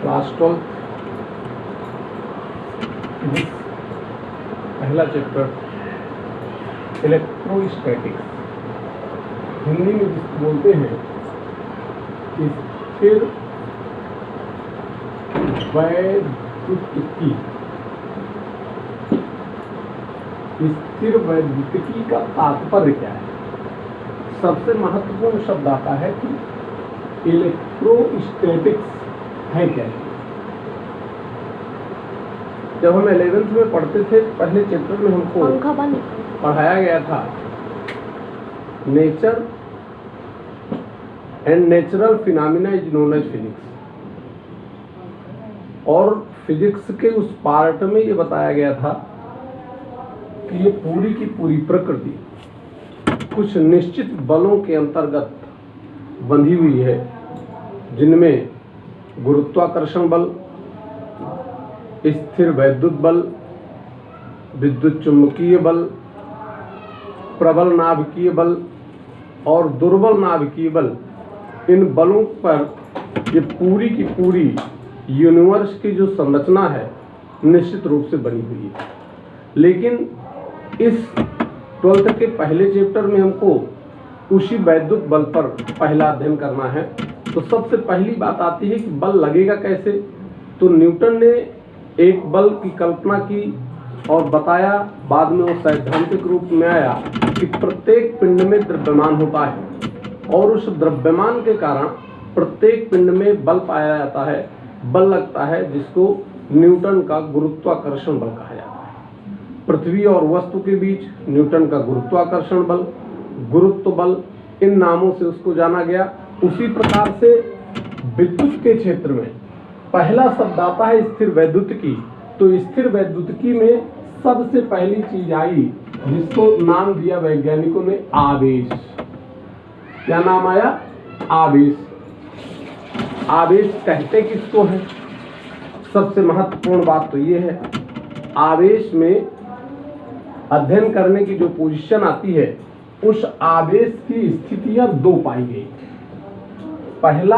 Class 12 पहला chapter electrostatics, Hindi में जिसको बोलते हैं स्थिर वैद्युतिकी। स्थिर वैद्युतिकी का तात्पर्य क्या है? सबसे महत्वपूर्ण शब्द आता है कि इलेक्ट्रोस्टैटिक्स है क्या। जब हम 11th में पढ़ते थे, पहले चैप्टर में हमको पढ़ाया गया था nature and natural phenomena is known as physics, और फिजिक्स के उस पार्ट में ये बताया गया था कि ये पूरी की पूरी प्रकृति कुछ निश्चित बलों के अंतर्गत बंधी हुई है, जिनमें गुरुत्वाकर्षण बल, स्थिर वैद्युत बल, विद्युत चुंबकीय बल, प्रबल नाभिकीय बल और दुर्बल नाभिकीय बल, इन बलों पर ये पूरी की पूरी यूनिवर्स की जो संरचना है निश्चित रूप से बनी हुई है। लेकिन इस 12th के पहले चैप्टर में हमको उसी वैद्युत बल पर पहला अध्ययन करना है। तो सबसे पहली बात आती है कि बल लगेगा कैसे। तो न्यूटन ने एक बल की कल्पना की और बताया, बाद में वो सैद्धांतिक रूप में आया कि प्रत्येक पिंड में द्रव्यमान होता है और उस द्रव्यमान के कारण प्रत्येक पिंड में बल पाया जाता है, बल लगता है, जिसको न्यूटन का गुरुत्वाकर्षण बल कहा जाता है। पृथ्वी और वस्तु के बीच न्यूटन का गुरुत्वाकर्षण बल, गुरुत्व बल, इन नामों से उसको जाना गया। उसी प्रकार से विद्युत के क्षेत्र में पहला शब्द आता है स्थिर वैद्युतिकी। तो स्थिर वैद्युतिकी में सबसे पहली चीज आई जिसको नाम दिया वैज्ञानिकों ने आवेश। क्या नाम आया? आवेश। आवेश कहते किसको है? सबसे महत्वपूर्ण बात तो ये है, आवेश में अध्ययन करने की जो पोजीशन आती है, उस आवेश की स्थितियां दो पाई गई। पहला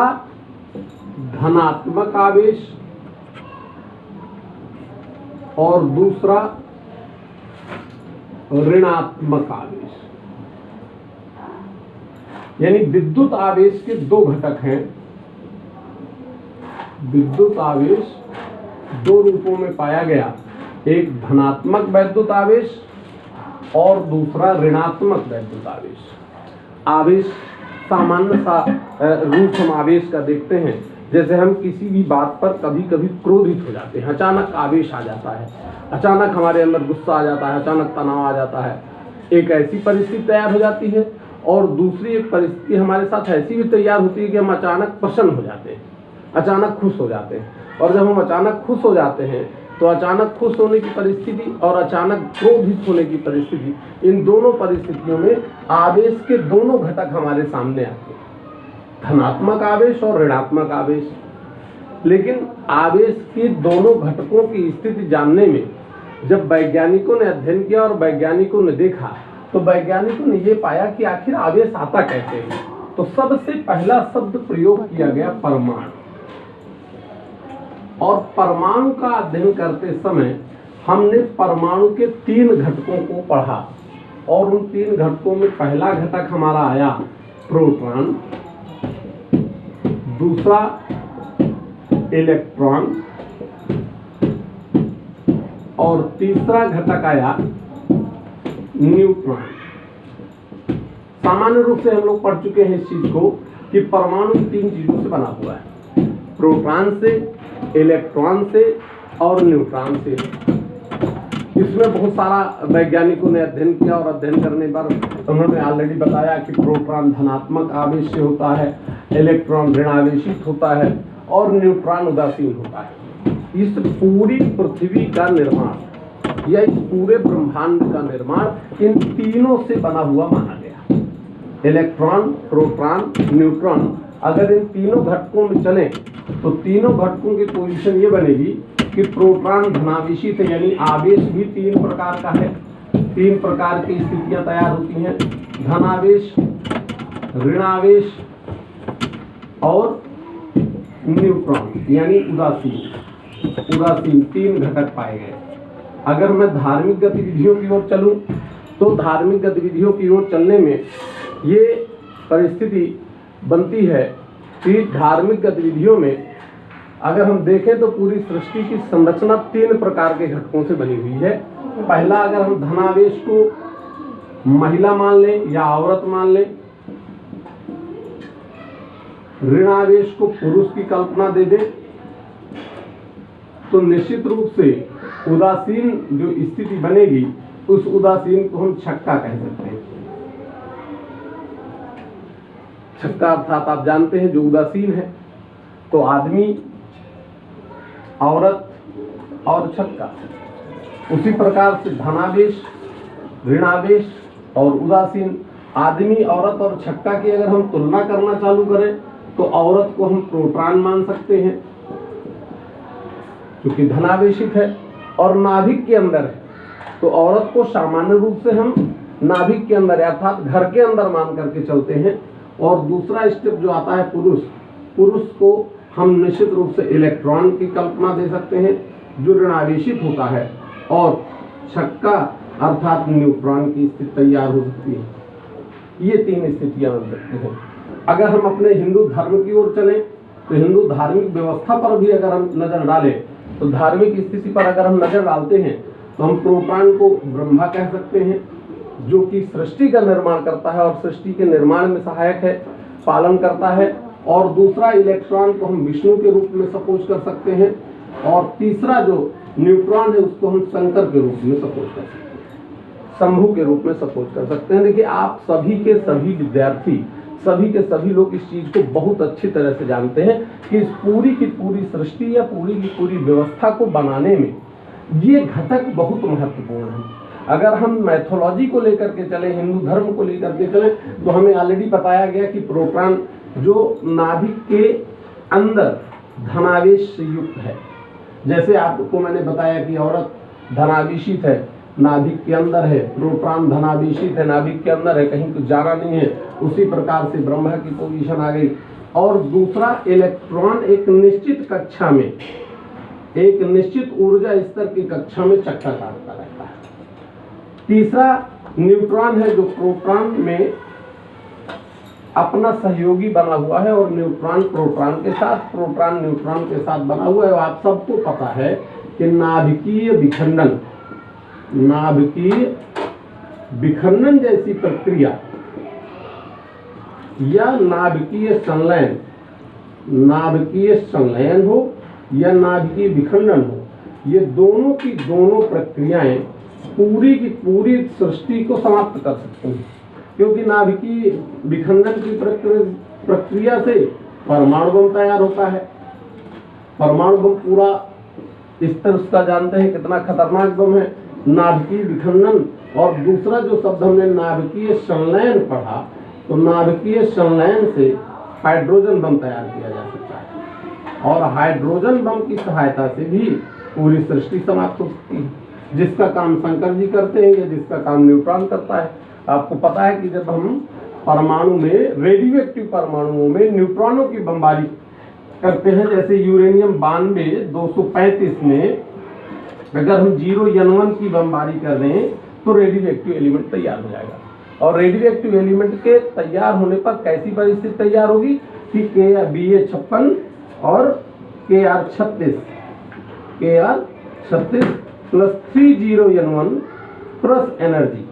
धनात्मक आवेश और दूसरा ऋणात्मक आवेश। यानी विद्युत आवेश के दो घटक हैं। विद्युत आवेश दो रूपों में पाया गया, एक धनात्मक वैद्युत आवेश और दूसरा ऋणात्मक वैद्युत आवेश। आवेश सामान्य सा रूप हम आवेश का देखते हैं, जैसे हम किसी भी बात पर कभी कभी क्रोधित हो जाते हैं, अचानक आवेश आ जाता है, अचानक हमारे अंदर गुस्सा आ जाता है, अचानक तनाव आ जाता है। एक ऐसी परिस्थिति तैयार हो जाती है और दूसरी एक परिस्थिति हमारे साथ ऐसी भी तैयार होती है कि हम अचानक प्रसन्न हो जाते हैं, अचानक खुश हो जाते हैं। और जब हम अचानक खुश हो जाते हैं तो अचानक खुश होने की परिस्थिति और अचानक क्रोधित होने की परिस्थिति, इन दोनों परिस्थितियों में आवेश के दोनों घटक हमारे सामने आते हैं, धनात्मक आवेश और ऋणात्मक आवेश। लेकिन आवेश के दोनों घटकों की स्थिति जानने में जब वैज्ञानिकों ने अध्ययन किया और वैज्ञानिकों ने देखा, तो वैज्ञानिकों ने ये पाया कि आखिर आवेश आता कैसे है। तो सबसे पहला शब्द प्रयोग किया गया परमाणु। और परमाणु का अध्ययन करते समय हमने परमाणु के 3 घटकों को पढ़ा, और उन 3 घटकों में पहला घटक हमारा आया प्रोटॉन, दूसरा इलेक्ट्रॉन और तीसरा घटक आया न्यूट्रॉन। सामान्य रूप से हम लोग पढ़ चुके हैं इस चीज को कि परमाणु 3 चीजों से बना हुआ है, प्रोटॉन से, इलेक्ट्रॉन से और न्यूट्रॉन से। इसमें बहुत सारा वैज्ञानिकों ने अध्ययन किया और अध्ययन करने पर उन्होंने ऑलरेडी बताया कि प्रोटॉन धनात्मक आवेश से होता है, इलेक्ट्रॉन ऋणावेशित होता है और न्यूट्रॉन उदासीन होता है। इस पूरी पृथ्वी का निर्माण या इस पूरे ब्रह्मांड का निर्माण इन तीनों से बना हुआ माना गया। इलेक्ट्रॉन, प्रोटॉन, न्यूट्रॉन अगर इन तीनों घटकों में चले तो तीनों घटकों की पोजीशन ये बनेगी कि प्रोटॉन धनावेशित है, यानी आवेश भी 3 प्रकार का है। 3 प्रकार की स्थितियां तैयार होती हैं, धनावेश, ऋणावेश और न्यूट्रॉन यानी उदासीन 3 घटक पाए गए। अगर मैं धार्मिक गतिविधियों की ओर चलूं तो धार्मिक गतिविधियों की ओर चलने में ये परिस्थिति बनती है कि धार्मिक गतिविधियों में अगर हम देखें तो पूरी सृष्टि की संरचना 3 प्रकार के घटकों से बनी हुई है। पहला, अगर हम धनावेश को महिला मान लें या औरत मान लें, ऋणावेश को पुरुष की कल्पना दे दें, तो निश्चित रूप से उदासीन जो स्थिति बनेगी उस उदासीन को हम छक्का कह सकते हैं। छक्का अर्थात आप जानते हैं जो उदासीन है, तो आदमी, औरत और छक्का। उसी प्रकार से धनावेश, ऋणावेश और उदासीन, आदमी, औरत और छक्का की अगर हम तुलना करना चालू करें तो औरत को हम प्रोटॉन मान सकते हैं क्योंकि धनावेशित है और नाभिक के अंदर है, तो औरत को सामान्य रूप से हम नाभिक के अंदर अर्थात घर के अंदर मान करके चलते हैं। और दूसरा स्टेप जो आता है पुरुष को हम निश्चित रूप से इलेक्ट्रॉन की कल्पना दे सकते हैं जो ऋणावेशित होता है, और छक्का अर्थात न्यूट्रॉन की स्थिति तैयार हो सकती है। ये 3 स्थितियां बन सकती हैं। अगर हम अपने हिंदू धर्म की ओर चलें तो हिंदू धार्मिक व्यवस्था पर भी अगर हम नजर डालें तो धार्मिक स्थिति पर अगर हम नजर डालते हैं तो हम प्रोटॉन को ब्रह्मा कह सकते हैं जो कि सृष्टि का निर्माण करता है और सृष्टि के निर्माण में सहायक है, पालन करता है। और दूसरा इलेक्ट्रॉन को हम विष्णु के रूप में सपोज कर सकते हैं, और तीसरा जो न्यूट्रॉन है उसको हम शंकर के रूप में सपोज कर सकते हैं, शंभु के रूप में सपोज कर सकते हैं। देखिए, आप सभी के सभी विद्यार्थी, सभी के सभी लोग इस चीज को बहुत अच्छी तरह से जानते हैं कि इस पूरी की पूरी सृष्टि या पूरी की पूरी व्यवस्था को बनाने में ये घटक बहुत महत्वपूर्ण है। अगर हम मैथोलॉजी को लेकर के चले, हिंदू धर्म को लेकर के चले, तो हमें ऑलरेडी बताया गया कि प्रोटॉन जो नाभिक के अंदर धनावेश से युक्त है। जैसे आपको मैंने बताया कि औरत धनावेशित है, नाभिक के अंदर है, प्रोटॉन धनावेशित है, नाभिक के अंदर है, कहीं कुछ जाना नहीं है। उसी प्रकार से ब्रह्मा की पोजीशन आ गई। और दूसरा, इलेक्ट्रॉन एक निश्चित कक्षा में, एक निश्चित ऊर्जा स्तर की कक्षा में चक्कर काटता रहता है। तीसरा न्यूट्रॉन है जो प्रोटॉन में अपना सहयोगी बना हुआ है, और न्यूट्रॉन प्रोटॉन के साथ, प्रोटॉन न्यूट्रॉन के साथ बना हुआ है। आप सबको पता है कि नाभिकीय विखंडन जैसी प्रक्रिया या नाभिकीय संलयन हो या नाभिकीय विखंडन हो, ये दोनों की दोनों प्रक्रियाएं पूरी की पूरी सृष्टि को समाप्त कर सकती हैं। क्योंकि नाभिकीय विखंडन की प्रक्रिया से परमाणु बम तैयार होता है। परमाणु बम पूरा स्तर उसका जानते हैं कितना खतरनाक बम है, नाभिकीय विखंडन। और दूसरा जो शब्द हमने नाभिकीय संलयन पढ़ा, तो नाभिकीय संलयन से हाइड्रोजन बम तैयार किया जा सकता है, और हाइड्रोजन बम की सहायता से भी पूरी सृष्टि समाप्त हो सकती है, जिसका काम शंकर जी करते हैं या जिसका काम न्यूट्रॉन करता है। आपको पता है कि जब हम परमाणु में, रेडियोएक्टिव परमाणुओं में न्यूट्रॉनों की बमबारी करते हैं, जैसे यूरेनियम 92-235 में अगर हम 0N1 की बमबारी कर दें तो रेडियोएक्टिव एलिमेंट तैयार हो जाएगा। और रेडियोएक्टिव एलिमेंट के तैयार होने पर कैसी परिस्थिति तैयार होगी कि Ba56 और Kr36 plus 30N1 plus energy,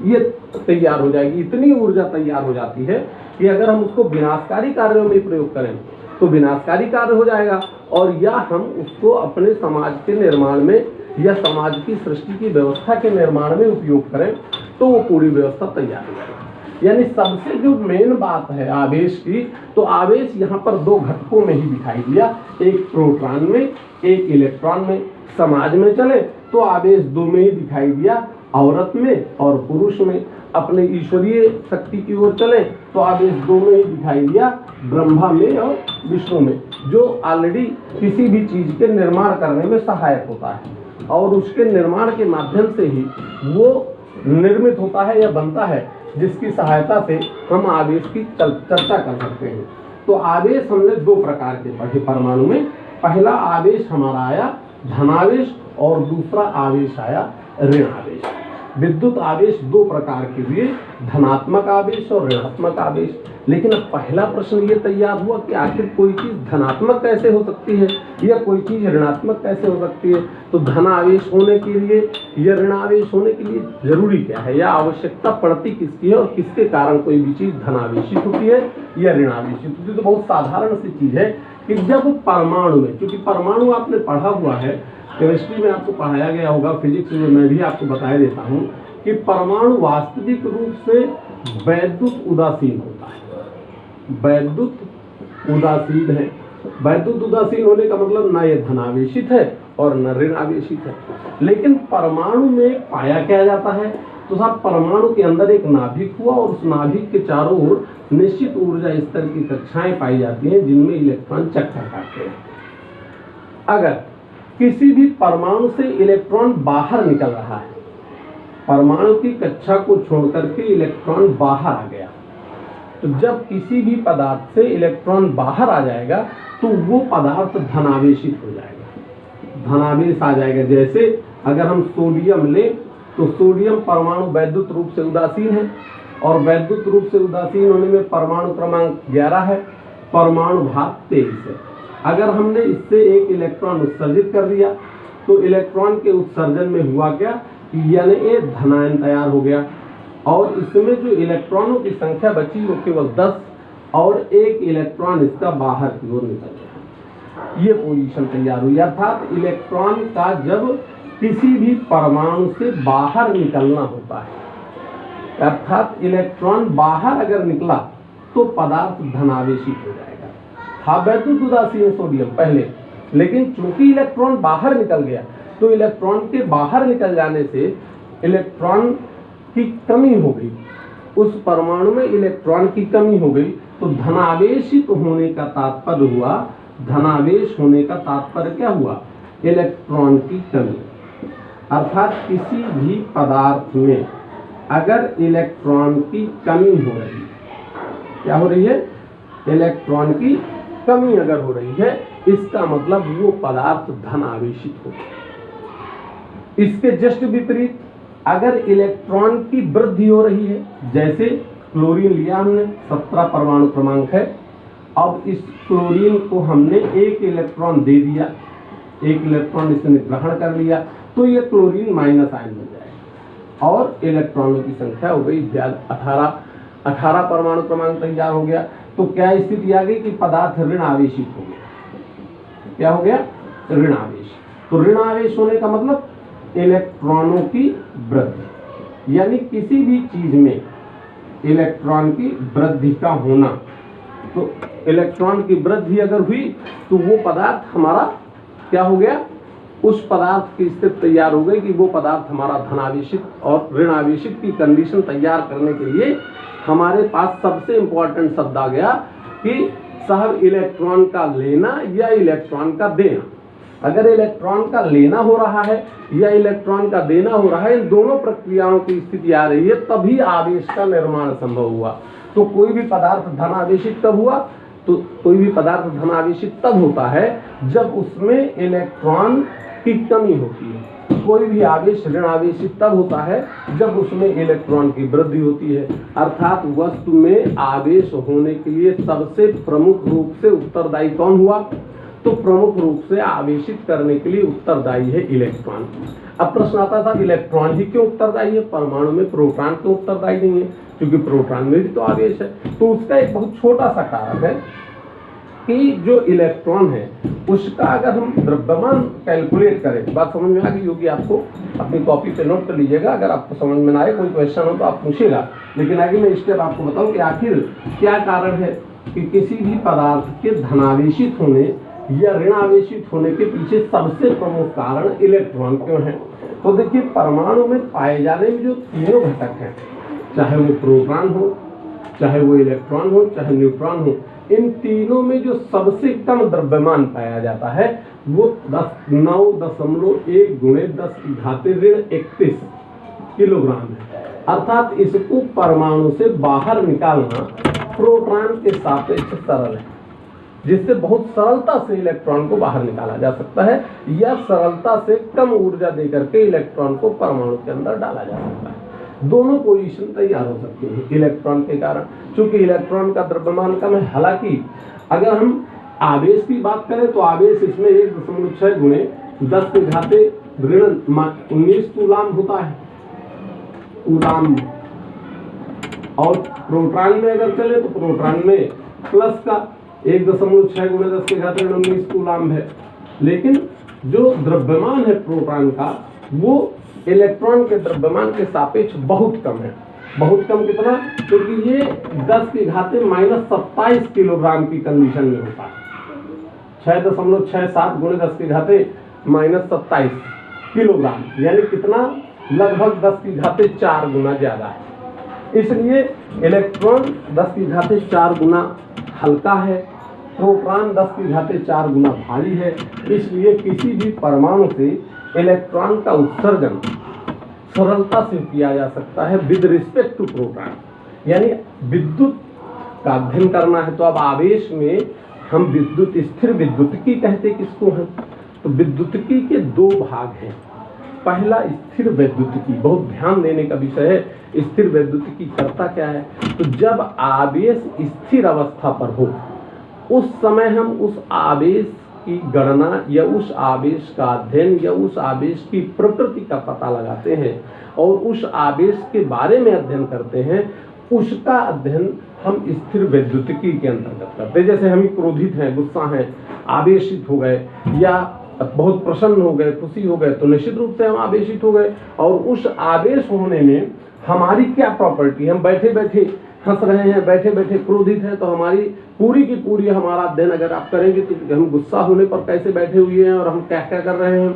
ये तैयार हो जाएगी। इतनी ऊर्जा तैयार हो जाती है कि अगर हम उसको विनाशकारी कार्यों में प्रयोग करें तो विनाशकारी कार्य हो जाएगा, और या हम उसको अपने समाज के निर्माण में या समाज की सृष्टि की व्यवस्था के निर्माण में उपयोग करें तो वो पूरी व्यवस्था तैयार हो जाएगी। यानी सबसे जो मेन बात है आवेश की, तो आवेश यहाँ पर 2 घटकों में ही दिखाई दिया, एक प्रोटॉन में, एक इलेक्ट्रॉन में। समाज में चले तो आवेश 2 में ही दिखाई दिया, औरत में और पुरुष में। अपने ईश्वरीय शक्ति की ओर चले तो आवेश 2 में ही दिखाई दिया, ब्रह्मा में और विष्णु में, जो ऑलरेडी किसी भी चीज के निर्माण करने में सहायक होता है, और उसके निर्माण के माध्यम से ही वो निर्मित होता है या बनता है, जिसकी सहायता से हम आवेश की चर्चा कर सकते हैं। तो आवेश हमने दो प्रकार के पढ़े परमाणु में। पहला आवेश हमारा आया धनावेश और दूसरा आवेश आया ऋण आवेश। विद्युत आवेश दो प्रकार के हुए, धनात्मक आवेश और ऋणात्मक आवेश। लेकिन अब पहला प्रश्न ये तैयार हुआ कि आखिर कोई चीज धनात्मक कैसे हो सकती है या कोई चीज ऋणात्मक कैसे हो सकती है। तो धन आवेश होने के लिए या ऋण आवेश होने के लिए जरूरी क्या है या आवश्यकता पड़ती किसकी है और किसके कारण कोई भी चीज धनावेशित होती है या ऋणावेशित होती है। तो बहुत साधारण सी चीज है कि जब परमाणु में, क्योंकि परमाणु आपने पढ़ा हुआ है, केमिस्ट्री में आपको पढ़ाया गया होगा, फिजिक्स में मैं भी आपको बता देता हूँ कि परमाणु वास्तविक रूप से वैद्युत उदासीन होता है। वैद्युत उदासीन है। वैद्युत उदासीन होने का मतलब न ये धनावेशित है और न ऋण आवेशित है। लेकिन परमाणु में पाया क्या जाता है, तो साहब परमाणु के अंदर एक नाभिक हुआ और उस नाभिक के चारों ओर निश्चित ऊर्जा स्तर की कक्षाएं पाई जाती हैं जिनमें इलेक्ट्रॉन चक्कर काटते हैं। अगर किसी भी परमाणु से इलेक्ट्रॉन बाहर निकल रहा है, परमाणु की कक्षा को छोड़कर के इलेक्ट्रॉन बाहर आ गया, तो जब किसी भी पदार्थ से इलेक्ट्रॉन बाहर आ जाएगा तो वो पदार्थ धनावेशित हो जाएगा, धनावेश आ जाएगा। जैसे अगर हम सोडियम लें तो सोडियम परमाणु वैद्युत रूप से उदासीन है और वैद्युत रूप से उदासीन होने में परमाणु क्रमांक 11 है, परमाणु भाग 23 है। अगर हमने इससे एक इलेक्ट्रॉन उत्सर्जित कर दिया तो इलेक्ट्रॉन के उत्सर्जन में हुआ क्या, यानी एक धनायन तैयार हो गया और इसमें जो इलेक्ट्रॉनों की संख्या बची वो केवल 10 और एक इलेक्ट्रॉन इसका बाहर की ओर निकल गया। ये पोजीशन तैयार हुई। अर्थात इलेक्ट्रॉन का जब किसी भी परमाणु से बाहर निकलना होता है, अर्थात इलेक्ट्रॉन बाहर अगर निकला तो पदार्थ धनावेशित हो जाएगा। था वैद्युत उदासीन सोडियम पहले, लेकिन चूंकि इलेक्ट्रॉन बाहर निकल गया तो इलेक्ट्रॉन के बाहर निकल जाने से इलेक्ट्रॉन की कमी हो गई, उस परमाणु में इलेक्ट्रॉन की कमी हो गई। तो धनावेशित होने का तात्पर्य हुआ, धनावेश होने का तात्पर्य क्या हुआ, इलेक्ट्रॉन की कमी। अर्थात किसी भी पदार्थ में अगर इलेक्ट्रॉन की कमी हो रही है, क्या हो रही है, इलेक्ट्रॉन की कमी अगर हो रही है, इसका मतलब वो पदार्थ धनावेशित हो। इसके जस्ट विपरीत अगर इलेक्ट्रॉन की वृद्धि हो रही है, जैसे क्लोरीन लिया हमने, 17 परमाणु क्रमांक है, अब इस क्लोरीन को हमने एक इलेक्ट्रॉन दे दिया, एक इलेक्ट्रॉन इसने ग्रहण कर लिया, तो ये क्लोरीन माइनस आयन बन जाएगा और इलेक्ट्रॉनों की संख्या हो गई 18 परमाणु क्रमांक तैयार हो गया। तो क्या स्थिति आ गई कि पदार्थ ऋण आवेशित हो गया। क्या हो गया, ऋण आवेश। तो ऋण आवेश होने का मतलब इलेक्ट्रॉनों की वृद्धि, यानी किसी भी चीज में इलेक्ट्रॉन की वृद्धि का होना। तो इलेक्ट्रॉन की वृद्धि अगर हुई तो वो पदार्थ हमारा क्या हो गया, उस पदार्थ की स्थिति तैयार हो गई कि वो पदार्थ हमारा धनावेशित और ऋण आवेशित की कंडीशन तैयार करने के लिए हमारे पास सबसे इंपॉर्टेंट शब्द आ गया कि साहब इलेक्ट्रॉन का लेना या इलेक्ट्रॉन का देना। अगर इलेक्ट्रॉन का लेना हो रहा है या इलेक्ट्रॉन का देना हो रहा है, इन दोनों प्रक्रियाओं की स्थिति आ रही है, तभी आवेश का निर्माण संभव हुआ। तो कोई भी पदार्थ धनावेशित कब हुआ, तो कोई भी पदार्थ धनावेशित तब होता है जब उसमें इलेक्ट्रॉन की कमी होती है। कोई भी आवेश ऋण आवेशित तब होता है जब उसमें इलेक्ट्रॉन की वृद्धि होती है। अर्थात वस्तु में आवेश होने के लिए सबसे प्रमुख रूप से उत्तरदायी कौन हुआ, तो प्रमुख रूप से आवेशित करने के लिए उत्तरदायी है इलेक्ट्रॉन। अब प्रश्न आता था इलेक्ट्रॉन ही क्यों उत्तरदायी है, परमाणु में प्रोटॉन क्यों उत्तरदायी नहीं है, क्योंकि प्रोटॉन में भी तो आवेश है। तो उसका एक बहुत छोटा सा कारण है कि जो इलेक्ट्रॉन है उसका अगर हम द्रव्यमान कैलकुलेट करें, बात समझ में आ गई होगी आपको, अपनी कॉपी पे नोट कर लीजिएगा। अगर आपको समझ में ना आए, कोई क्वेश्चन हो तो आप पूछिएगा, लेकिन आगे मैं स्टेप आपको बताऊं कि आखिर क्या कारण है कि किसी भी पदार्थ के धनावेशित होने या ऋण आवेशित होने के पीछे सबसे प्रमुख कारण इलेक्ट्रॉन क्यों है। तो देखिए, परमाणु में पाए जाने में जो तीनों घटक हैं, चाहे वो प्रोटॉन हो, चाहे वो इलेक्ट्रॉन हो, चाहे न्यूट्रॉन हो, इन तीनों में जो सबसे कम द्रव्यमान पाया जाता है वो 9.1 × 10⁻31 किलोग्राम है। अर्थात इसको परमाणु से बाहर निकालना प्रोटॉन के सापेक्ष सरल है। जिससे बहुत सरलता से इलेक्ट्रॉन को बाहर निकाला जा सकता है, या सरलता से कम ऊर्जा देकर के इलेक्ट्रॉन को परमाणु के अंदर डाला जा सकता है। दोनों पोजीशन तैयार हो सकती है इलेक्ट्रॉन के कारण, क्योंकि इलेक्ट्रॉन का द्रव्यमान कम है। हालांकि अगर हम आवेश की बात करें तो आवेश इसमें 1.6 गुणे 10 के घाते ऋण 19 कूलाम होता है, कूलाम। और प्रोटॉन में अगर चले तो प्रोटॉन में प्लस का 1.6 गुणे 10 के घाते 19 कूलाम है। लेकिन जो द्रव्यमान है प्रोटॉन का वो इलेक्ट्रॉन के द्रव्यमान के सापेक्ष बहुत कम है। बहुत कम कितना? क्योंकि ये 10 के घाते -27 किलोग्राम की कंडीशन में होता है। 6.67 गुणे 10 के घाते -27 किलोग्राम, यानी कितना? लगभग 10 की घाते 4 गुना ज्यादा है। इसलिए इलेक्ट्रॉन 10 की घाते 4 गुना हल्का है, प्रोटॉन 10 की घाते 4 गुना भारी है। इसलिए किसी भी परमाणु से इलेक्ट्रॉन का उत्सर्जन सरलता से किया जा सकता है विद रिस्पेक्ट टू प्रोटॉन। यानी विद्युत का अध्ययन करना है तो अब आवेश में हम विद्युत, स्थिर विद्युतिकी कहते किसको हैं? तो विद्युतिकी के 2 भाग हैं। पहला स्थिर वैद्युतिकी, बहुत ध्यान देने का विषय है। स्थिर वैद्युतिकी करता क्या है? तो जब आवेश स्थिर अवस्था पर हो उस समय हम उस आवेश की गणना या उस आवेश का अध्ययन या उस आवेश की प्रकृति का पता लगाते हैं और उस आवेश के बारे में अध्ययन करते हैं। उसका अध्ययन हम स्थिर वैद्युतिकी के अंतर्गत करते हैं। जैसे हम क्रोधित हैं, गुस्सा हैं, आवेशित हो गए या बहुत प्रसन्न हो गए, खुशी हो गए, तो निश्चित रूप से हम आवेशित हो गए। और उस आवेश होने में हमारी क्या प्रॉपर्टी? हम बैठे बैठे हंस रहे हैं, बैठे बैठे क्रोधित हैं, तो हमारी पूरी की पूरी हमारा अध्ययन अगर आप करेंगे तो हम गुस्सा होने पर कैसे बैठे हुए हैं और हम क्या क्या कर रहे हैं,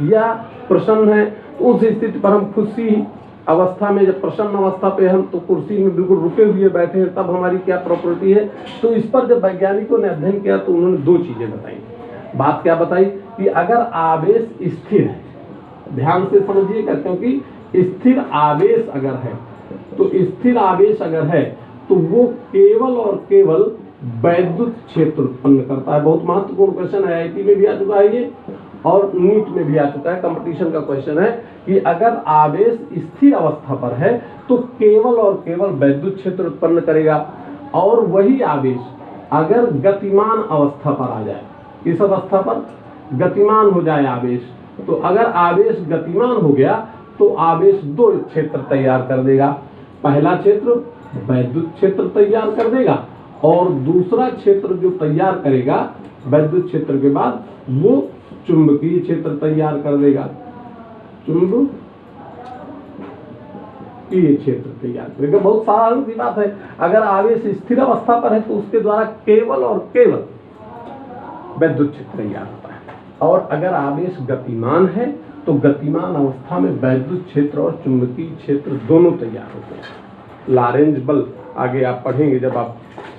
या प्रसन्न हैं उस स्थिति पर हम खुशी अवस्था में, जब प्रसन्न अवस्था पे हम तो कुर्सी में बिल्कुल रुके हुए बैठे हैं, तब हमारी क्या प्रॉपर्टी है। तो इस पर जब वैज्ञानिकों ने अध्ययन किया तो उन्होंने 2 चीजें बताई। बात क्या बताई कि अगर आवेश स्थिर है, ध्यान से समझिएगा, क्योंकि स्थिर आवेश अगर है तो स्थिर आवेश अगर है तो वो केवल और केवल वैद्युत क्षेत्र उत्पन्न करता है। बहुत महत्वपूर्ण क्वेश्चन है, आईआईटी में भी आ चुका है ये और नीट में भी आ चुका है, कंपटीशन का क्वेश्चन है कि अगर आवेश स्थिर अवस्था पर है तो केवल और केवल वैद्युत क्षेत्र उत्पन्न करेगा। और वही आवेश अगर गतिमान अवस्था पर आ जाए, इस अवस्था पर गतिमान हो जाए आवेश, तो अगर आवेश गतिमान हो गया तो आवेश 2 क्षेत्र तैयार कर देगा। पहला क्षेत्र वैद्युत क्षेत्र तैयार कर देगा और दूसरा क्षेत्र जो तैयार करेगा वैद्युत क्षेत्र के बाद वो चुंबकीय क्षेत्र तैयार कर देगा। चुंबकीय क्षेत्र तैयार करेगा। बहुत साधारण सी बात है। अगर आवेश स्थिर अवस्था पर है तो उसके द्वारा केवल और केवल वैद्युत क्षेत्र तैयार होता है, और अगर आवेश गतिमान है तो गतिमान अवस्था में वैद्युत क्षेत्र और चुंबकीय क्षेत्र दोनों तैयार होते हैं। लॉरेंज बल आगे आप पढ़ेंगे, जब आप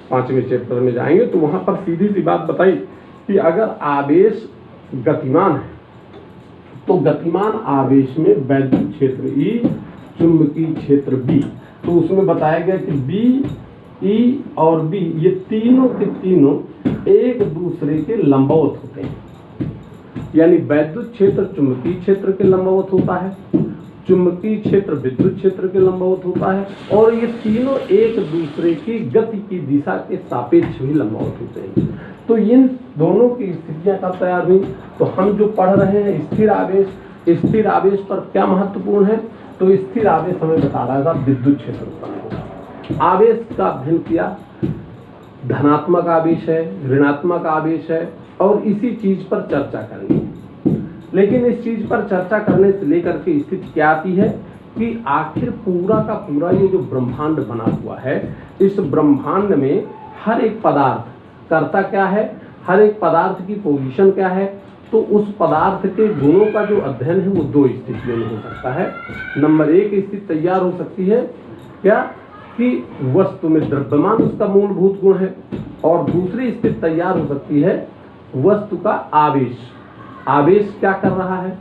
5वें चैप्टर में जाएंगे तो वहां पर सीधी सी बात बताई कि अगर आवेश गतिमान है तो गतिमान आवेश में वैद्युत क्षेत्र E, चुंबकीय क्षेत्र B, तो उसमें बताया गया कि B, E और B ये तीनों के तीनों एक दूसरे के लंबवत होते हैं। यानी वैद्युत क्षेत्र चुंबकीय क्षेत्र के लंबवत होता है, चुंबकीय क्षेत्र विद्युत क्षेत्र के लंबवत होता है, और ये तीनों एक दूसरे की गति की दिशा के सापेक्ष भी लंबवत होते हैं। तो इन दोनों की स्थितियां कब तैयार हुई? तो हम जो पढ़ रहे हैं स्थिर आवेश, स्थिर आवेश पर क्या महत्वपूर्ण है? तो स्थिर आवेश हमें बता रहा था विद्युत क्षेत्र उत्पन्न होगा। आवेश का अध्ययन किया, धनात्मक आवेश है, ऋणात्मक आवेश है, और इसी चीज पर चर्चा करेंगे। लेकिन इस चीज पर चर्चा करने से लेकर के स्थिति क्या आती है कि आखिर पूरा का पूरा ये जो ब्रह्मांड बना हुआ है, इस ब्रह्मांड में हर एक पदार्थ करता क्या है, हर एक पदार्थ की पोजीशन क्या है। तो उस पदार्थ के गुणों का जो अध्ययन है वो 2 स्थितियों में हो सकता है। नंबर 1 स्थिति तैयार हो सकती है क्या कि वस्तु में द्रव्यमान उसका मूलभूत गुण है, और दूसरी स्थिति तैयार हो सकती है वस्तु का आवेश, आवेश क्या कर रहा है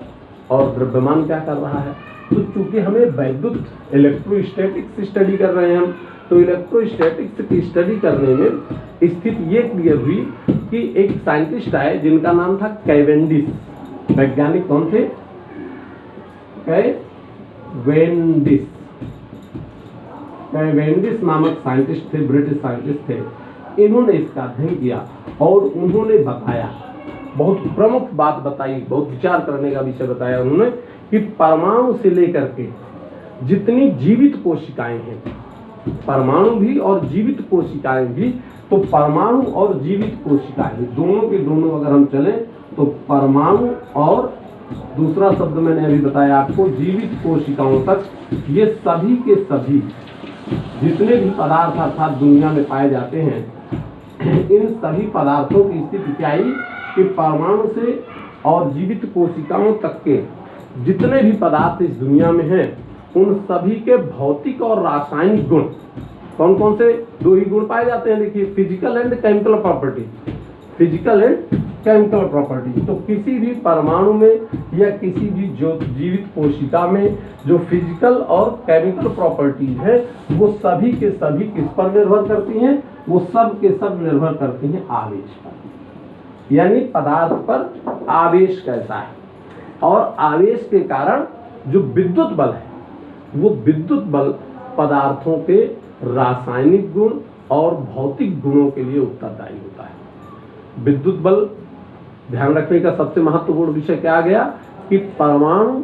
और द्रव्यमान क्या कर रहा है। तो चूंकि हमें वैद्युत इलेक्ट्रोस्टैटिक्स स्टडी कर रहे हैं हम, तो इलेक्ट्रोस्टैटिक्स की स्टडी करने में स्थिति ये क्लियर हुई कि एक साइंटिस्ट आए जिनका नाम था कैवेंडिश। वैज्ञानिक कौन थे? कैवेंडिश नामक साइंटिस्ट थे, ब्रिटिश साइंटिस्ट थे। इन्होंने इसका अध्ययन किया और उन्होंने बताया, बहुत प्रमुख बात बताई, बहुत विचार करने का विषय बताया उन्होंने कि परमाणु से लेकर के जितनी जीवित कोशिकाएं हैं, परमाणु भी और जीवित कोशिकाएं भी, तो परमाणु और जीवित कोशिकाएं दोनों के दोनों अगर हम चलें तो परमाणु और दूसरा शब्द मैंने अभी बताया आपको जीवित कोशिकाओं तक, ये सभी के सभी जितने भी पदार्थ अर्थात दुनिया में पाए जाते हैं, इन सभी पदार्थों की स्थिति क्या आई कि परमाणु से और जीवित कोशिकाओं तक के जितने भी पदार्थ इस दुनिया में हैं, उन सभी के भौतिक और रासायनिक गुण, कौन कौन से? 2 ही गुण पाए जाते हैं, देखिए, physical and chemical property. Physical and chemical property, तो किसी भी परमाणु में या किसी भी जो जीवित कोशिका में जो फिजिकल और केमिकल प्रॉपर्टीज है, वो सभी के सभी किस पर निर्भर करती हैं? वो सब के सब निर्भर करती हैं आवेश पर, यानी पदार्थ पर आवेश कैसा है। और आवेश के कारण जो विद्युत बल है, वो विद्युत बल पदार्थों के रासायनिक गुण और भौतिक गुणों के लिए उत्तरदायी होता है। विद्युत बल, ध्यान रखने का सबसे महत्वपूर्ण विषय क्या आ गया कि परमाणु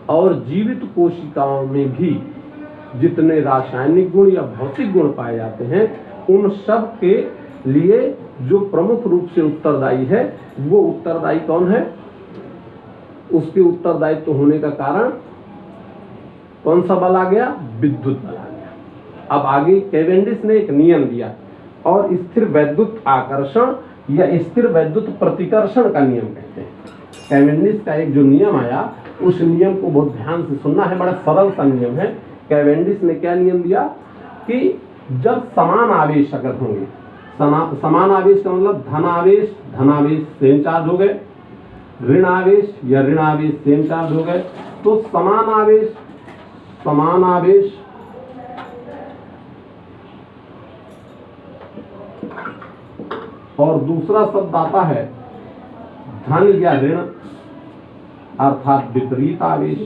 और जीवित कोशिकाओं में भी जितने रासायनिक गुण या भौतिक गुण पाए जाते हैं, उन सब के लिए जो प्रमुख रूप से उत्तरदायी है, वो उत्तरदायी कौन है? उसके उत्तरदायित्व होने का कारण कौन सा बल आ गया? विद्युत बल आ गया। अब आगे कैवेंडिश ने एक नियम दिया, और स्थिर वैद्युत आकर्षण या स्थिर वैद्युत प्रतिकर्षण का नियम कहते हैं। कैवेंडिश का एक जो नियम आया, उस नियम को बहुत ध्यान से सुनना है, बड़ा सरल सा नियम है। कैवेंडिश ने क्या नियम दिया कि जब समान आवेश अगर होंगे, समान आवेश का मतलब धनावेश सेम चार्ज हो गए, ऋण आवेश या ऋण आवेश सेम चार्ज हो गए, तो समान आवेश और दूसरा शब्द आता है धन या ऋण अर्थात विपरीत आवेश।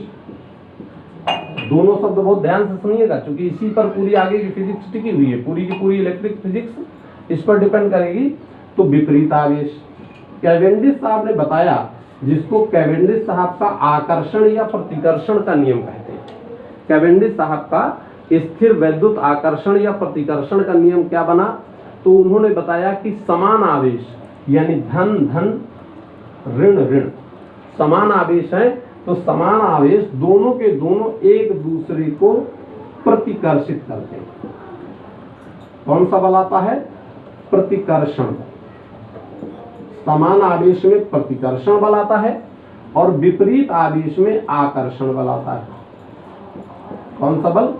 दोनों शब्द बहुत ध्यान से सुनिएगा, क्योंकि इसी पर पूरी आगे की फिजिक्स टिकी हुई है, पूरी की पूरी इलेक्ट्रिक फिजिक्स इस पर डिपेंड करेगी। तो विपरीत आवेश कैवेंडिश साहब ने बताया, जिसको कैवेंडिश साहब का आकर्षण या प्रतिकर्षण का नियम कहते हैं। कैवेंडिश साहब का स्थिर वैद्युत आकर्षण या प्रतिकर्षण का नियम क्या बना? तो उन्होंने बताया कि समान आवेश यानी धन ऋण समान आवेश है, तो समान आवेश दोनों के दोनों एक दूसरे को प्रतिकर्षित करते हैं। कौन सा बल आता है? प्रतिकर्षण। समान आवेश में प्रतिकर्षण बल आता है और विपरीत आवेश में आकर्षण बल आता है। कौन सा बल?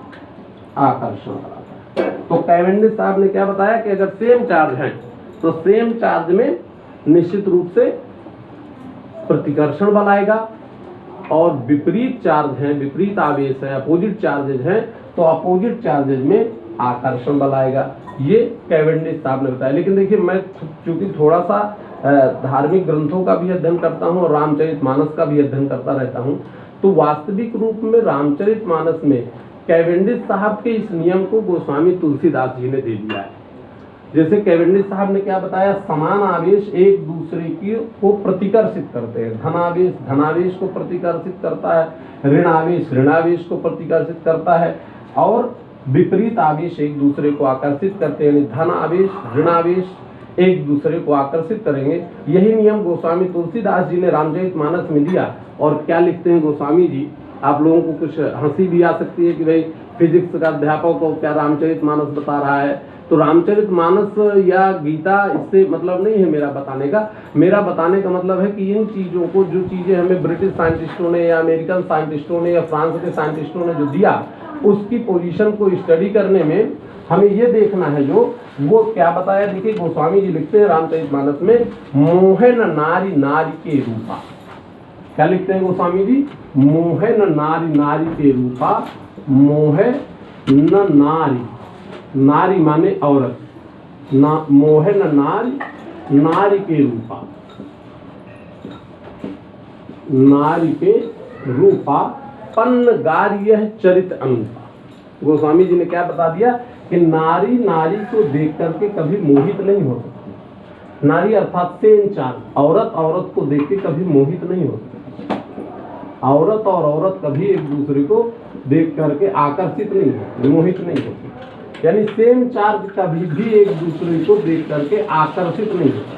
आकर्षण बल आता है। तो कैवेंडिश साहब ने क्या बताया कि अगर सेम चार्ज है तो सेम चार्ज में निश्चित रूप से प्रतिकर्षण बल आएगा, और विपरीत चार्ज है, विपरीत आवेश है, अपोजिट चार्जेज हैं, तो अपोजिट चार्जेज में आकर्षण बल आएगा। ये कैवेंडिश साहब ने बताया। लेकिन देखिए, मैं चूंकि थोड़ा सा धार्मिक ग्रंथों का भी अध्ययन करता हूँ और रामचरितमानस का भी अध्ययन करता रहता हूँ, तो वास्तविक रूप में रामचरितमानस में कैवेंडिश साहब के इस नियम को गोस्वामी तुलसीदास जी ने दे दिया है। जैसे कैवेंडिश साहब ने क्या बताया, समान आवेश एक दूसरे की को प्रतिकर्षित करते हैं। धनावेश को प्रतिकर्षित करता है, ऋणावेश को प्रतिकर्षित करता है, और विपरीत आवेश एक दूसरे को आकर्षित करते हैं। धन आवेश ऋणावेश एक दूसरे को आकर्षित करेंगे। यही नियम गोस्वामी तुलसीदास जी ने रामचरितमानस में दिया। और क्या लिखते हैं गोस्वामी जी? आप लोगों को कुछ हंसी भी आ सकती है कि भाई फिजिक्स का अध्यापक को क्या रामचरितमानस बता रहा है। तो रामचरितमानस या गीता इससे मतलब नहीं है मेरा बताने का। मेरा बताने का मतलब है कि इन चीज़ों को, जो चीज़ें हमें ब्रिटिश साइंटिस्टों ने या अमेरिकन साइंटिस्टों ने या फ्रांस के साइंटिस्टों ने जो दिया, उसकी पोजीशन को स्टडी करने में हमें ये देखना है जो वो क्या बताया। देखिए, गोस्वामी जी लिखते हैं रामचरितमानस में, मोहे न नारी नारी के रूपा। क्या लिखते हैं गोस्वामी जी? मोहे न नारी नारी के रूपा, मोहे न नारी नारी माने औरत, मोहे न नारी, नारी के रूपा, नारी के रूपा पन्न गार्य चरित अनुपा। गोस्वामी जी ने क्या बता दिया कि नारी नारी को देख करके कभी मोहित नहीं हो सकती। नारी अर्थात सेम चांद, औरत औरत को देख के कभी मोहित नहीं हो सकती। औरत और औरत कभी एक दूसरे को देख करके आकर्षित नहीं होती, मोहित नहीं होती। यानी सेम चार्ज कभी भी एक दूसरे को देख करके आकर्षित नहीं होता।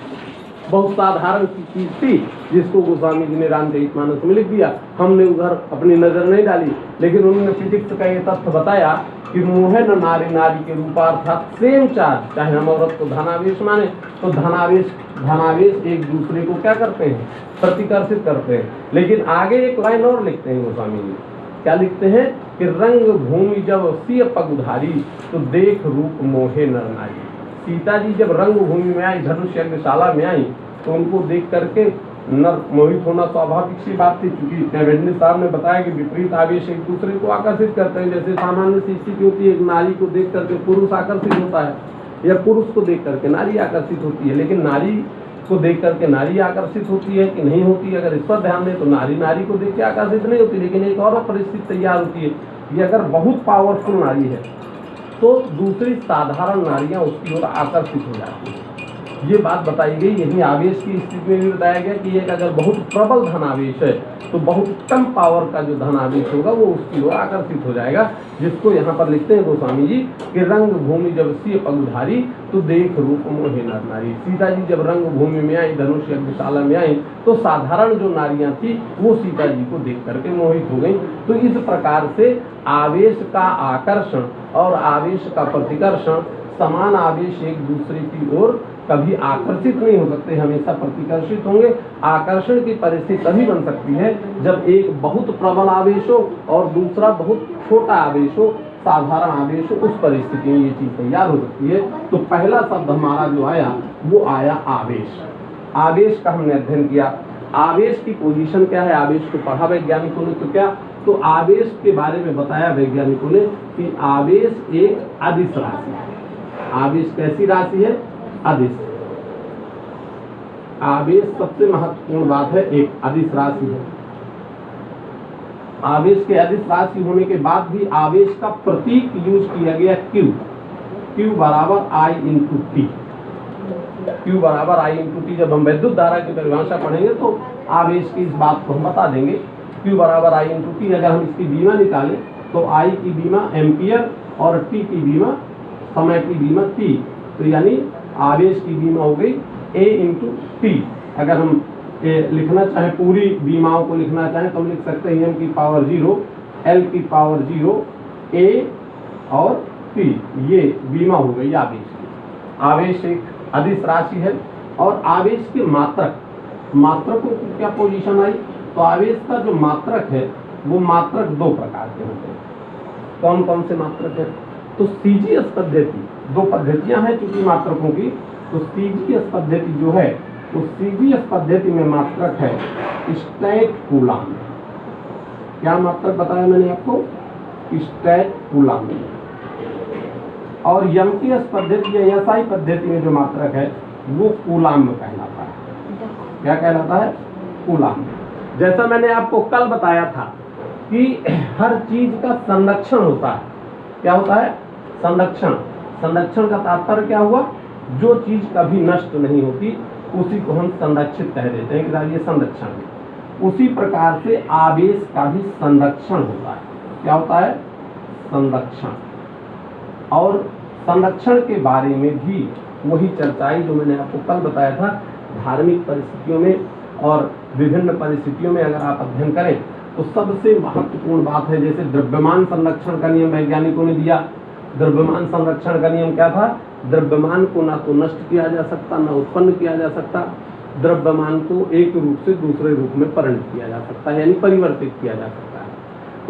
बहुत साधारण सी चीज थी जिसको गोस्वामी जी ने रामचरितमानस में लिख दिया। हमने उधर अपनी नजर नहीं डाली, लेकिन उन्होंने फिजिक्स का ये तथ्य बताया कि मोहे न नारी, नारी के रूप अर्थात सेम चार्ज, चाहे हम औरत को धनावेश माने तो धनावेश एक दूसरे को क्या करते हैं, प्रतिकर्षित करते हैं। लेकिन आगे एक लाइन और लिखते हैं गोस्वामी जी, क्या लिखते हैं कि रंग भूमि जब सिय पगुधारी तो देख रूप मोहे नर नारी। सीता जी जब रंग भूमि में आई, धनुष यज्ञशाला में आई, तो उनको देख करके नर मोहित होना स्वाभाविक सी बात थी। क्योंकि कैवेंडिश साहब ने बताया कि विपरीत आवेश एक दूसरे को आकर्षित करते हैं। जैसे सामान्य सी स्थिति होती है, एक नारी को देख करके पुरुष आकर्षित होता है, या पुरुष को देख करके नारी आकर्षित होती है। लेकिन नारी को देख करके नारी आकर्षित होती है कि नहीं होती है, अगर इस पर ध्यान दें तो नारी नारी को देख के आकर्षित नहीं होती। लेकिन एक और परिस्थिति तैयार होती है कि अगर बहुत पावरफुल नारी है तो दूसरी साधारण नारियां उसकी ओर आकर्षित हो जाती हैं। ये बात बताई गई। यही आवेश की स्थिति में भी बताया गया कि एक अगर बहुत प्रबल धनावेश है तो बहुत कम पावर का जो धनावेश होगा वो उसकी ओर आकर्षित हो जाएगा, जिसको यहाँ पर लिखते हैं गोस्वामी जी कि रंग भूमि जब सिय पगुधारी तो देख रूप मोहे नर नारी। सीता जी जब रंग भूमि में आई, धनुष यज्ञशाला में आई, तो साधारण जो नारियां थी वो सीता जी को देख करके मोहित हो गई। तो इस प्रकार से आवेश का आकर्षण और आवेश का प्रतिकर्षण, समान आवेश एक दूसरे की ओर कभी आकर्षित नहीं हो सकते, हमेशा प्रतिकर्षित होंगे। आकर्षण की परिस्थिति तभी बन सकती है जब एक बहुत प्रबल आवेश हो और दूसरा बहुत छोटा आवेश हो, साधारण आवेश हो। उस परिस्थिति में ये चीज तैयार हो सकती है। तो पहला शब्द हमारा जो आया वो आया आवेश। आवेश का हमने अध्ययन किया। आवेश की पोजीशन क्या है, आवेश को पढ़ा वैज्ञानिकों ने तो क्या, तो आवेश के बारे में बताया वैज्ञानिकों ने कि आवेश एक अदिश राशि है। आवेश कैसी राशि है, अदिश। आवेश सबसे महत्वपूर्ण बात है, एक अदिश राशि है। आवेश के अदिश राशि होने के बाद भी आवेश का प्रतीक यूज किया गया Q, Q बराबर I इंटू टी। Q बराबर I इंटू टी। जब हम विद्युत धारा की परिभाषा पढ़ेंगे तो आवेश की इस बात को हम बता देंगे। Q बराबर I इंटू टी। अगर हम इसकी बीमा निकालें तो I की बीमा एम्पियर और T की बीमा, समय की बीमा T, तो यानी आवेश की बीमा हो गई A इंटू टी। अगर हम लिखना चाहें, पूरी बीमाओं को लिखना चाहें तो हम लिख सकते हैं M की पावर 0, L की पावर 0, A और T। ये बीमा हो गई आवेश की। आवेश एक अदिश राशि है। और आवेश के मात्रकों की क्या पोजीशन आई, तो आवेश का जो मात्रक है वो मात्रक दो प्रकार के होते हैं। कौन कौन से मात्रक है, तो सीजीएस पद्धति, दो पद्धतियां हैं चूंकि मात्रकों की। तो सीजीएस पद्धति जो है, तो सीजीएस पद्धति में मात्रक है स्टैट कूलाम। क्या मात्रक बताया मैंने आपको, स्टैट कूलाम। और यमकीय पद्धति या एसआई पद्धति में जो मात्रक है वो कूलाम कहलाता है। क्या कहलाता है, कूलाम। जैसा मैंने आपको कल बताया था कि हर चीज का संरक्षण होता है। क्या होता है, संरक्षण। संरक्षण का तात्पर्य क्या हुआ, जो चीज कभी नष्ट नहीं होती उसी को हम संरक्षित कह देते हैं कि ये संरक्षण है। उसी प्रकार से आवेश का भी संरक्षण होता है। क्या होता है, संरक्षण। और संरक्षण के बारे में भी वही चर्चाई जो मैंने आपको कल बताया था। धार्मिक परिस्थितियों में और विभिन्न परिस्थितियों में अगर आप अध्ययन करें तो सबसे महत्वपूर्ण बात है, जैसे द्रव्यमान संरक्षण का नियम वैज्ञानिकों ने दिया। द्रव्यमान संरक्षण का नियम क्या था, द्रव्यमान को ना तो नष्ट किया जा सकता, ना उत्पन्न किया जा सकता। द्रव्यमान को एक रूप से दूसरे रूप में परिणत किया जा सकता है, यानी परिवर्तित किया जा सकता है।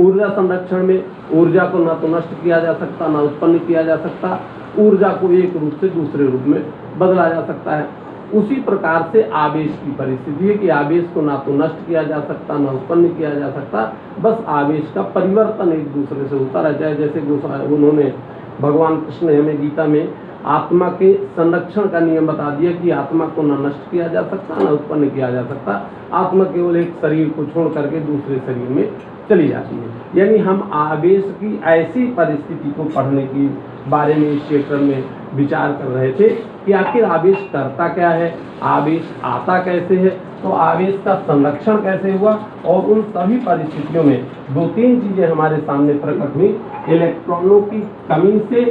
ऊर्जा संरक्षण में ऊर्जा को ना तो नष्ट किया जा सकता, ना उत्पन्न किया जा सकता। ऊर्जा को एक रूप से दूसरे रूप में बदला जा सकता है। उसी प्रकार से आवेश की परिस्थिति है कि आवेश को ना तो नष्ट किया जा सकता, ना उत्पन्न किया जा सकता। बस आवेश का परिवर्तन एक दूसरे से होता रहता है। जैसे उन्होंने भगवान कृष्ण ने हमें गीता में आत्मा के संरक्षण का नियम बता दिया कि आत्मा को न नष्ट किया जा सकता, न उत्पन्न किया जा सकता। आत्मा केवल एक शरीर को छोड़ करके दूसरे शरीर में चली जाती है। यानी हम आवेश की ऐसी परिस्थिति को पढ़ने की बारे में इस चैप्टर में विचार कर रहे थे कि आखिर आवेश करता क्या है, आवेश आता कैसे है, तो आवेश का संरक्षण कैसे हुआ, और उन सभी परिस्थितियों में दो तीन चीजें हमारे सामने प्रकट हुई। इलेक्ट्रॉनों की कमी से,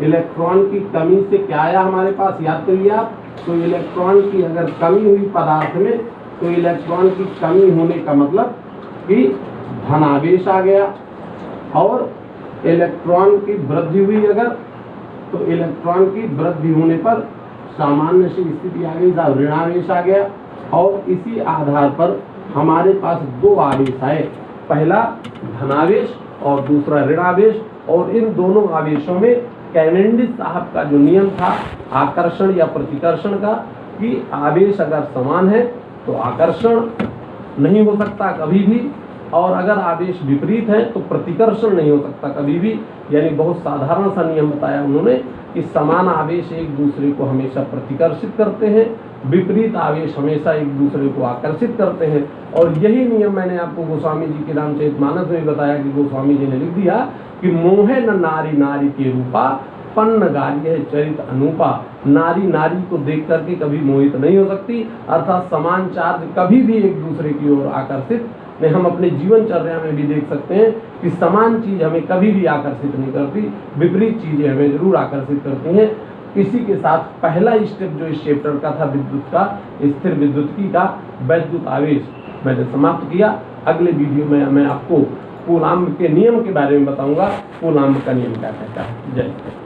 इलेक्ट्रॉन की कमी से क्या आया हमारे पास, याद करिए आप। तो इलेक्ट्रॉन की अगर कमी हुई पदार्थ में, तो इलेक्ट्रॉन की कमी होने का मतलब कि धनावेश आ गया, और इलेक्ट्रॉन की वृद्धि हुई अगर, तो इलेक्ट्रॉन की वृद्धि होने पर सामान्य सी स्थिति आ गई, ऋणावेश आ गया। और इसी आधार पर हमारे पास दो आवेश आए, पहला धनावेश और दूसरा ऋणावेश। और इन दोनों आवेशों में कैवेंडिश साहब का जो नियम था आकर्षण या प्रतिकर्षण का, कि आवेश अगर समान है तो आकर्षण नहीं हो सकता कभी भी, और अगर आवेश विपरीत है तो प्रतिकर्षण नहीं हो सकता कभी भी। यानी बहुत साधारण सा नियम बताया उन्होंने कि समान आवेश एक दूसरे को हमेशा प्रतिकर्षित करते हैं, विपरीत आवेश हमेशा एक दूसरे को आकर्षित करते हैं। और यही नियम मैंने आपको गोस्वामी जी के रामचरितमानस में बताया कि गोस्वामी जी ने लिख दिया कि मोहे न नारी नारी के रूपा, पन्न गार्य चरित अनूपा। नारी नारी को देख करके कभी मोहित नहीं हो सकती, अर्थात समान चार्ज कभी भी एक दूसरे की ओर आकर्षित नहीं। हम अपने जीवनचर्या में भी देख सकते हैं कि समान चीज हमें कभी भी आकर्षित नहीं करती, विपरीत चीजें हमें जरूर आकर्षित करती हैं। इसी के साथ पहला स्टेप जो इस चैप्टर का था विद्युत का, स्थिर विद्युत्की का वैद्युत आवेश, मैंने समाप्त किया। अगले वीडियो में मैं आपको कूलाम्ब के नियम के बारे में बताऊंगा, कूलाम्ब का नियम क्या कहता है। जय।